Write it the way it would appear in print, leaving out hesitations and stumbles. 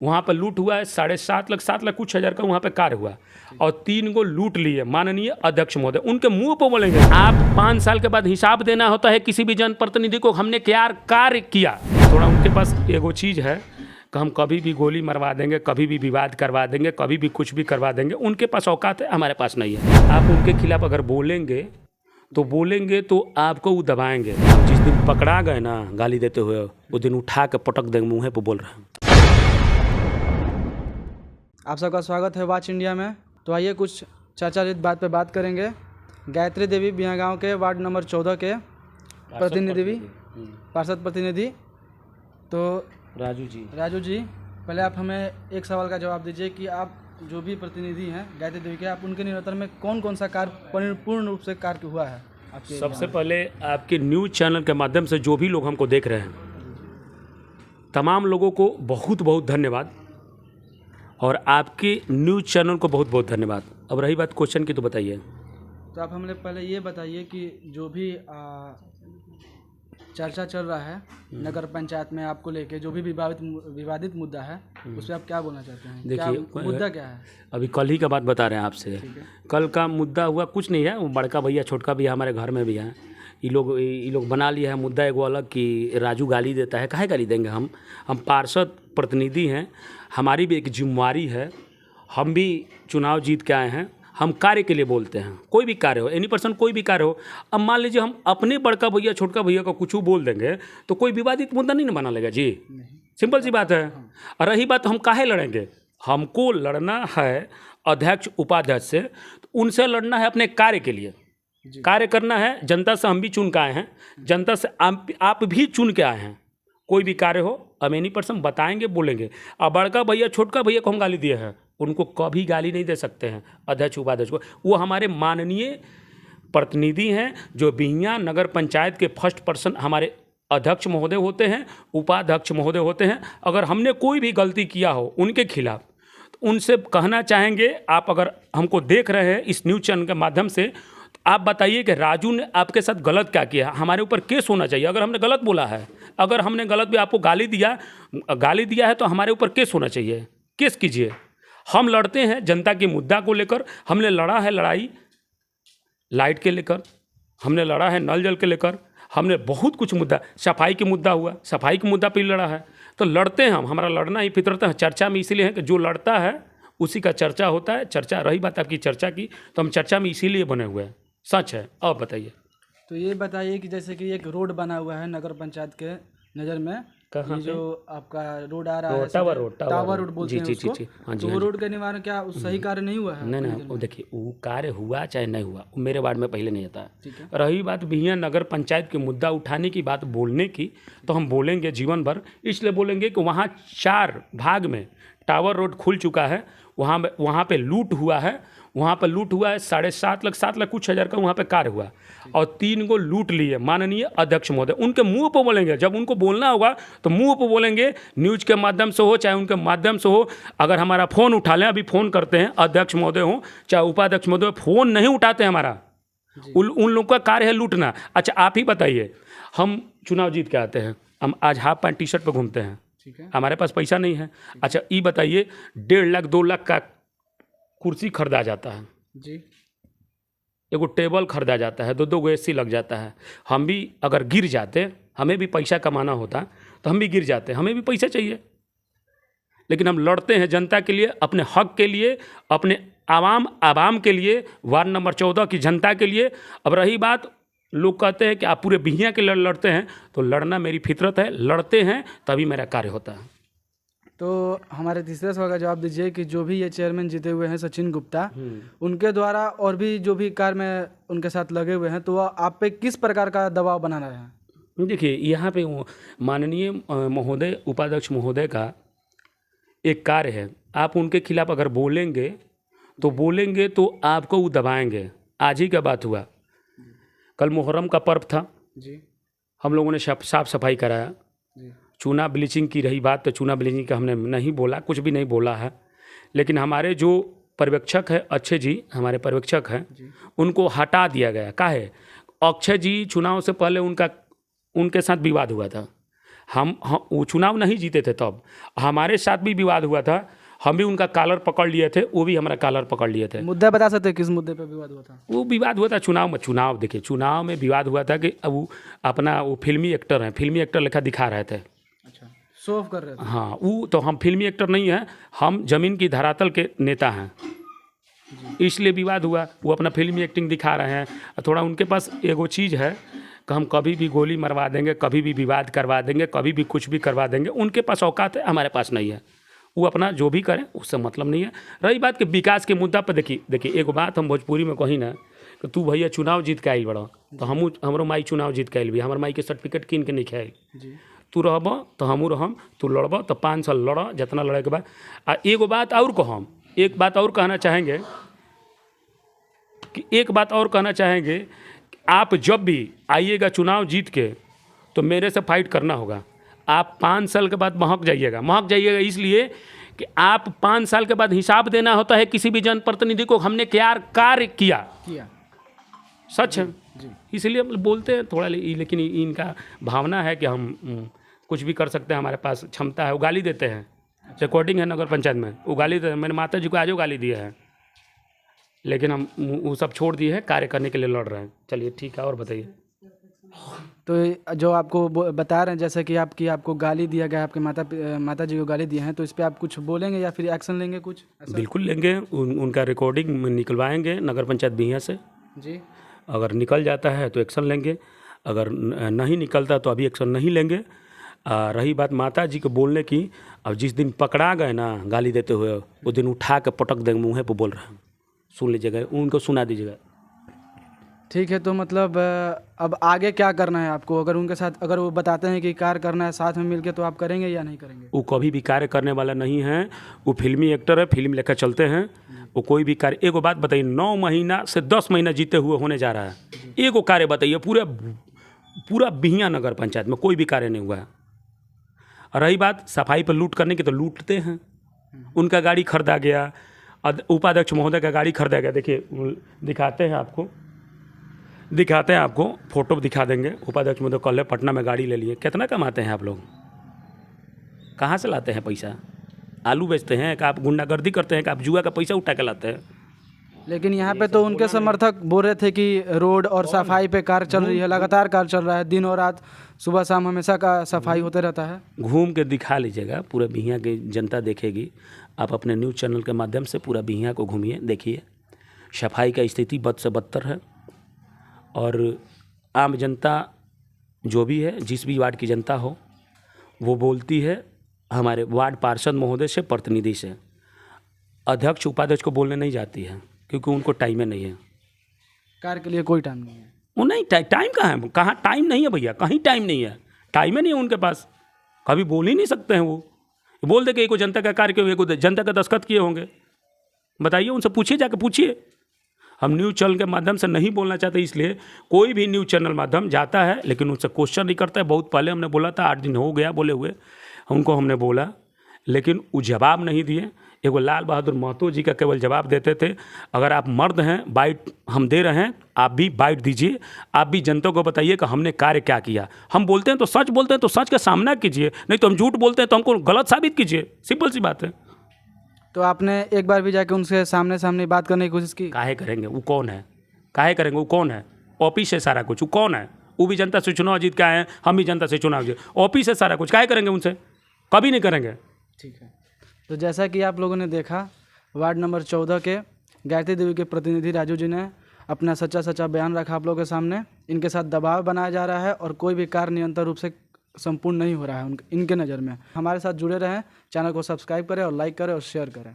वहाँ पर लूट हुआ है 7.5 लाख कुछ हज़ार का वहाँ पे कार्य हुआ और 3 गो लूट लिए माननीय अध्यक्ष महोदय। उनके मुंह पर बोलेंगे आप 5 साल के बाद हिसाब देना होता है किसी भी जनप्रतिनिधि को, हमने क्या कार्य किया। थोड़ा उनके पास एगो चीज़ है कि हम कभी भी गोली मरवा देंगे, कभी भी विवाद करवा देंगे, कभी भी कुछ भी करवा देंगे। उनके पास औकात है, हमारे पास नहीं है। आप उनके खिलाफ अगर बोलेंगे तो आपको वो दबाएंगे। जिस दिन पकड़ा गए ना गाली देते हुए, उस दिन उठा के पटक देंगे मुँह पे बोल रहे हैं। आप सबका स्वागत है वॉच इंडिया में। तो आइए कुछ चर्चारित बात पे बात करेंगे। गायत्री देवी बिया गाँव के वार्ड नंबर 14 के पार्षद प्रतिनिधि तो राजू जी, पहले आप हमें एक सवाल का जवाब दीजिए कि आप जो भी प्रतिनिधि हैं गायत्री देवी के, आप उनके निरंतर में कौन कौन सा कार्य पूर्ण रूप से कार्य हुआ है आपके? सबसे पहले आपके न्यूज़ चैनल के माध्यम से जो भी लोग हमको देख रहे हैं, तमाम लोगों को बहुत बहुत धन्यवाद और आपके न्यूज़ चैनल को बहुत बहुत धन्यवाद। अब रही बात क्वेश्चन की, तो बताइए। तो आप हमें पहले ये बताइए कि जो भी चर्चा चल रहा है नगर पंचायत में आपको लेके, जो भी विवादित मुद्दा है, उस पर आप क्या बोलना चाहते हैं? देखिए, मुद्दा क्या है? अभी कल ही का बात बता रहे हैं आपसे। कल का मुद्दा हुआ कुछ नहीं है, वो बड़का भैया छोटका भैया हमारे घर में भी है। ये लोग बना लिया है मुद्दा एगो अलग कि राजू गाली देता है। काहे गाली देंगे? हम पार्षद प्रतिनिधि हैं, हमारी भी एक जिम्मेवारी है। हम भी चुनाव जीत के आए हैं, हम कार्य के लिए बोलते हैं। कोई भी कार्य हो, एनी पर्सन कोई भी कार्य हो। अब मान लीजिए हम अपने बड़का भैया छोटका भैया को कुछ बोल देंगे तो कोई विवादित मुद्दा नहीं बना लेगा जी। सिंपल सी बात है। और रही बात हम काहे लड़ेंगे, हमको लड़ना है अध्यक्ष उपाध्यक्ष से, तो उनसे लड़ना है अपने कार्य के लिए। कार्य करना है, जनता से हम भी चुन के आए हैं, जनता से आप भी चुन के आए हैं। कोई भी कार्य हो अब एनी पर्सन बताएंगे, बोलेंगे। अब बड़का भैया छोटका भैया को हम गाली दिए हैं, उनको कभी गाली नहीं दे सकते हैं अध्यक्ष उपाध्यक्ष को। वो हमारे माननीय प्रतिनिधि हैं, जो बिहियां नगर पंचायत के फर्स्ट पर्सन हमारे अध्यक्ष महोदय होते हैं, उपाध्यक्ष महोदय होते हैं। अगर हमने कोई भी गलती किया हो उनके खिलाफ, तो उनसे कहना चाहेंगे, आप अगर हमको देख रहे हैं इस न्यूज़ चैनल के माध्यम से, तो आप बताइए कि राजू ने आपके साथ गलत क्या किया। हमारे ऊपर केस होना चाहिए अगर हमने गलत बोला है। अगर हमने गलत भी आपको गाली दिया है तो हमारे ऊपर केस होना चाहिए। केस कीजिए। हम लड़ते हैं जनता के मुद्दा को लेकर। हमने लड़ा है लड़ाई लाइट के लेकर, हमने लड़ा है नल जल के लेकर, हमने बहुत कुछ मुद्दा, सफाई के मुद्दा हुआ, सफाई के मुद्दा पर लड़ा है। तो लड़ते हैं हम, हमारा लड़ना ही फितरत है। चर्चा में इसीलिए है कि जो लड़ता है उसी का चर्चा होता है। चर्चा रही बात आपकी चर्चा की, तो हम चर्चा में इसीलिए बने हुए हैं। सच है। अब बताइए। तो ये बताइए कि जैसे कि एक रोड बना हुआ है नगर पंचायत के नज़र में, कहाँ जो आपका रोड आ रहा है, टावर रोड बोलते हैं उसको। तो वो रोड का निवारण क्या उस सही कार्य नहीं हुआ है? नहीं, वो देखिए, वो कार्य हुआ चाहे नहीं हुआ, वो मेरे वार्ड में पहले नहीं आता है। रही बात बिहियां नगर पंचायत के मुद्दा उठाने की, बात बोलने की, तो हम बोलेंगे जीवन भर। इसलिए बोलेंगे कि वहाँ 4 भाग में टावर रोड खुल चुका है, वहाँ पे लूट हुआ है। वहाँ पर लूट हुआ है 7.5 लाख कुछ हज़ार का वहाँ पे कार्य हुआ और 3 गो लूट लिए माननीय अध्यक्ष महोदय। उनके मुंह पर बोलेंगे, जब उनको बोलना होगा तो मुंह पर बोलेंगे, न्यूज़ के माध्यम से हो चाहे उनके माध्यम से हो। अगर हमारा फ़ोन उठा लें, अभी फ़ोन करते हैं अध्यक्ष महोदय हो चाहे उपाध्यक्ष महोदय, फ़ोन नहीं उठाते हमारा। उन लोगों का कार्य है लूटना। अच्छा आप ही बताइए, हम चुनाव जीत के आते हैं, हम आज हाफ पैंट टी शर्ट पर घूमते हैं, हमारे पास पैसा नहीं है। अच्छा ये बताइए, 1.5 लाख 2 लाख का कुर्सी खरीदा जाता है जी, एगो टेबल खरीदा जाता है, 2 गो एसी लग जाता है। हम भी अगर गिर जाते, हमें भी पैसा कमाना होता तो हम भी गिर जाते, हमें भी पैसा चाहिए। लेकिन हम लड़ते हैं जनता के लिए, अपने हक के लिए, अपने आवाम के लिए, वार्ड नंबर 14 की जनता के लिए। अब रही बात, लोग कहते हैं कि आप पूरे बिहियां के लड़ते हैं, तो लड़ना मेरी फितरत है, लड़ते हैं तभी मेरा कार्य होता है। तो हमारे तीसरे सवाल का जवाब दीजिए कि जो भी ये चेयरमैन जीते हुए हैं सचिन गुप्ता, उनके द्वारा और भी जो भी कार्य में उनके साथ लगे हुए हैं, तो वह आप पे किस प्रकार का दबाव बना रहे हैं? देखिए, यहाँ पे माननीय महोदय उपाध्यक्ष महोदय का एक कार्य है। आप उनके खिलाफ अगर बोलेंगे तो आपको वो दबाएंगे। आज ही का बात हुआ, कल मुहर्रम का पर्व था जी, हम लोगों ने साफ सफाई कराया जी। चूना ब्लीचिंग की रही बात, तो चूना ब्लीचिंग का हमने नहीं बोला, कुछ भी नहीं बोला है। लेकिन हमारे जो पर्यवेक्षक है, अच्छे जी हमारे पर्यवेक्षक हैं, उनको हटा दिया गया। काहे? अक्षय जी चुनाव से पहले उनके साथ विवाद हुआ था, हम वो चुनाव नहीं जीते थे तब हमारे साथ भी विवाद हुआ था, हम भी उनका कॉलर पकड़ लिए थे, वो भी हमारा कॉलर पकड़ लिए थे। मुद्दा बता सकते हैं किस मुद्दे पे विवाद हुआ था? वो विवाद हुआ था चुनाव देखिए, चुनाव में विवाद हुआ था कि अब वो अपना वो फिल्मी एक्टर हैं, फिल्मी एक्टर लेखा दिखा रहे थे। अच्छा, शो ऑफ कर रहे थे। हाँ, वो तो हम फिल्मी एक्टर नहीं हैं, हम ज़मीन की धरातल के नेता हैं, इसलिए विवाद हुआ। वो अपना फिल्मी एक्टिंग दिखा रहे हैं। थोड़ा उनके पास एगो चीज़ है कि हम कभी भी गोली मरवा देंगे, कभी भी विवाद करवा देंगे, कभी भी कुछ भी करवा देंगे। उनके पास औकात है, हमारे पास नहीं है। वो अपना जो भी करें उससे मतलब नहीं है। रही बात कि विकास के मुद्दा पर देखिए एगो बात हम भोजपुरी में कही ना कि तू भैया चुनाव जीत के आइल बड़ा, तो हमरो माई चुनाव जीत के आइल भी, हमार माई के सर्टिफिकेट कीन के नहीं खाइल। तू रहब तो हमू रहम, तू लड़ब तो 5 साल लड़, जितना लड़े के बाद। आ एगो बात और कहम, एक बात और कहना चाहेंगे कि आप जब भी आइएगा चुनाव जीत के तो मेरे से फाइट करना होगा। आप 5 साल के बाद महक जाइएगा इसलिए कि आप 5 साल के बाद हिसाब देना होता है किसी भी जनप्रतिनिधि को, हमने क्या कार्य किया। सच है, इसलिए हम बोलते हैं थोड़ा, लेकिन इनका भावना है कि हम कुछ भी कर सकते हैं, हमारे पास क्षमता है। वो गाली देते हैं, रिकॉर्डिंग है नगर पंचायत में, वो गाली देते हैं। मैंने माता जी को आज गाली दिया है, लेकिन हम वो सब छोड़ दिए हैं, कार्य करने के लिए लड़ रहे हैं। चलिए ठीक है, और बताइए। तो जो आपको बता रहे हैं जैसे कि आपको गाली दिया गया, आपके माता जी को गाली दिए हैं, तो इस पर आप कुछ बोलेंगे या फिर एक्शन लेंगे कुछ? बिल्कुल लेंगे, उनका रिकॉर्डिंग निकलवाएंगे नगर पंचायत बिहिया से जी। अगर निकल जाता है तो एक्शन लेंगे, अगर नहीं निकलता तो अभी एक्शन नहीं लेंगे। रही बात माता जी को बोलने की, अब जिस दिन पकड़ा गए ना गाली देते हुए, उस दिन उठा के पटक देंगे मुँह पे बोल रहे हैं, सुन लीजिएगा, उनको सुना दीजिएगा। ठीक है, तो मतलब अब आगे क्या करना है आपको? अगर उनके साथ, अगर वो बताते हैं कि कार्य करना है साथ में मिलके, तो आप करेंगे या नहीं करेंगे? वो कभी भी कार्य करने वाला नहीं है, वो फिल्मी एक्टर है, फिल्म लेकर चलते हैं। वो कोई भी कार्य, एगो बात बताइए, 9 महीना से 10 महीना जीते हुए होने जा रहा है, एगो कार्य बताइए पूरा बिहिया नगर पंचायत में कोई भी कार्य नहीं हुआ है। रही बात सफाई पर लूट करने की, तो लूटते हैं। उनका गाड़ी खरीदा गया, उपाध्यक्ष महोदय का गाड़ी खरीदा गया। देखिए दिखाते हैं आपको फोटो दिखा देंगे। उपाध्यक्ष महोदय कल पटना में गाड़ी ले लिए। कितना कमाते हैं आप लोग? कहाँ से लाते हैं पैसा? आलू बेचते हैं कि आप गुंडागर्दी करते हैं कि आप जुआ का पैसा उठा के लाते हैं? लेकिन यहाँ पे तो उनके समर्थक बोल रहे थे कि रोड और सफाई पे कार्य चल रही है, लगातार कार्य चल रहा है, दिन और रात, सुबह शाम हमेशा का सफाई होते रहता है। घूम के दिखा लीजिएगा, पूरा बिहिया की जनता देखेगी। आप अपने न्यूज़ चैनल के माध्यम से पूरा बिहिया को घूमिए, देखिए सफाई का स्थिति बद से बदतर है। और आम जनता जो भी है, जिस भी वार्ड की जनता हो, वो बोलती है हमारे वार्ड पार्षद महोदय से, प्रतिनिधि से। अध्यक्ष उपाध्यक्ष को बोलने नहीं जाती है, क्योंकि उनको टाइम नहीं है। कार्य के लिए कोई टाइम नहीं है। वो नहीं, टाइम कहाँ है? कहाँ टाइम नहीं है भैया, कहीं टाइम नहीं है, टाइम ही नहीं है उनके पास। कभी बोल ही नहीं सकते हैं। वो बोल दे कि एक जनता का कार्य क्यों, एक जनता का दस्तखत किए होंगे, बताइए, उनसे पूछिए, जाके पूछिए। हम न्यूज़ चैनल के माध्यम से नहीं बोलना चाहते, इसलिए कोई भी न्यूज़ चैनल माध्यम जाता है लेकिन उनसे क्वेश्चन नहीं करता है। बहुत पहले हमने बोला था, 8 दिन हो गया बोले हुए, उनको हमने बोला, लेकिन वो जवाब नहीं दिए। एगो लाल बहादुर महतो जी का केवल जवाब देते थे, अगर आप मर्द हैं, बाइट हम दे रहे हैं, आप भी बाइट दीजिए, आप भी जनता को बताइए कि हमने कार्य क्या किया। हम बोलते हैं तो सच बोलते हैं, तो सच का सामना कीजिए, नहीं तो हम झूठ बोलते हैं तो हमको गलत साबित कीजिए, सिंपल सी बात है। तो आपने एक बार भी जाके उनसे सामने बात करने की कोशिश की? काहे करेंगे, वो कौन है? काहे करेंगे, वो कौन है? ऑफिस है सारा कुछ, वो कौन है? वो भी जनता से चुनाव जीत के आए हैं, हम भी जनता से चुनाव जीत, ऑफिस है सारा कुछ, काहे करेंगे उनसे? कभी नहीं करेंगे। ठीक है, तो जैसा कि आप लोगों ने देखा, वार्ड नंबर 14 के गायत्री देवी के प्रतिनिधि राजू जी ने अपना सच्चा बयान रखा आप लोगों के सामने। इनके साथ दबाव बनाया जा रहा है और कोई भी कार्य निरंतर रूप से संपूर्ण नहीं हो रहा है इनके नज़र में। हमारे साथ जुड़े रहें, चैनल को सब्सक्राइब करें और लाइक करें और शेयर करें।